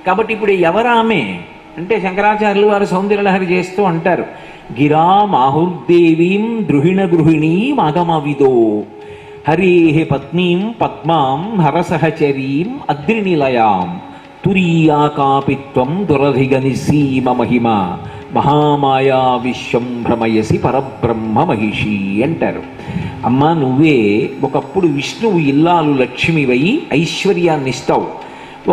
కాబట్టి ఇప్పుడు ఎవరామె అంటే శంకరాచార్యులు వారు సౌందర్యలహరి చేస్తూ అంటారు, గిరా మాహుర్దేవీం ద్రుహిణ గృహిణీం అగమవిదో హరే పత్నీం పద్మాం హరసహచరీం అద్రినిలయాం తురీయాకాపిత్వం దురధిగనిసీమ మహిమ మహామాయా విశ్వం భ్రమయసి పరబ్రహ్మ మహిషి అంటారు. అమ్మ నువ్వే ఒకప్పుడు విష్ణువు ఇల్లాలు లక్ష్మివై ఐశ్వర్యాన్ని ఇస్తావు,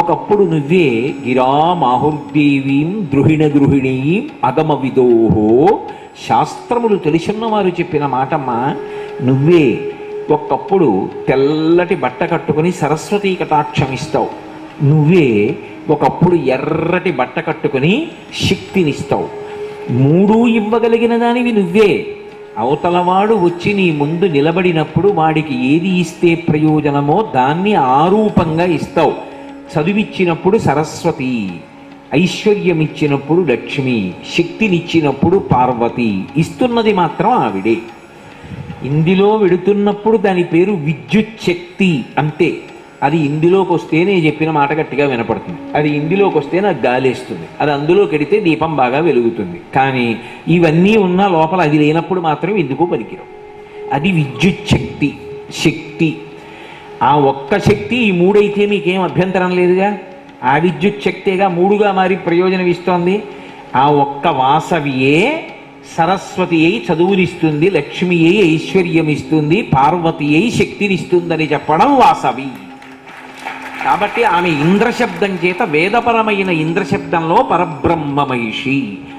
ఒకప్పుడు నువ్వే గిరా మాహుర్దేవీం ద్రుహిణ గృహిణీం అగమ విదోహో, శాస్త్రములు తెలుసున్నవారు చెప్పిన మాటమ్మా. నువ్వే ఒకప్పుడు తెల్లటి బట్ట కట్టుకుని సరస్వతీ కటాక్షం ఇస్తావు, నువ్వే ఒకప్పుడు ఎర్రటి బట్ట కట్టుకుని శక్తినిస్తావు. మూడూ ఇవ్వగలిగిన దానివి నువ్వే. అవతలవాడు వచ్చి నీ ముందు నిలబడినప్పుడు వాడికి ఏది ఇస్తే ప్రయోజనమో దాన్ని ఆరూపంగా ఇస్తావు. చదువిచ్చినప్పుడు సరస్వతి, ఐశ్వర్యం ఇచ్చినప్పుడు లక్ష్మి, శక్తినిచ్చినప్పుడు పార్వతి, ఇస్తున్నది మాత్రం ఆవిడే. ఇందులో వెడుతున్నప్పుడు దాని పేరు విద్యుత్ శక్తి అంతే. అది ఇందులోకి వస్తే నేను చెప్పిన మాట గట్టిగా వినపడుతుంది, అది ఇందులోకి వస్తే నాకు గాలేస్తుంది, అది అందులోకి వెడితే దీపం బాగా వెలుగుతుంది. కానీ ఇవన్నీ ఉన్న లోపల అది లేనప్పుడు మాత్రం ఎందుకు పనికిరావు. అది విద్యుత్ శక్తి. శక్తి ఆ ఒక్క శక్తి ఈ మూడైతే మీకేం అభ్యంతరం లేదుగా. ఆ విద్యుత్ శక్తిగా మూడుగా మారి ప్రయోజనం ఇస్తోంది. ఆ ఒక్క వాసవియే సరస్వతి అయి చదువునిస్తుంది, లక్ష్మి అయి ఐశ్వర్యం ఇస్తుంది, పార్వతి అయి శక్తినిస్తుందని చెప్పడం వాసవి. కాబట్టి ఆమె ఇంద్రశబ్దం చేత వేదపరమైన ఇంద్రశబ్దంలో పరబ్రహ్మ మహిషి.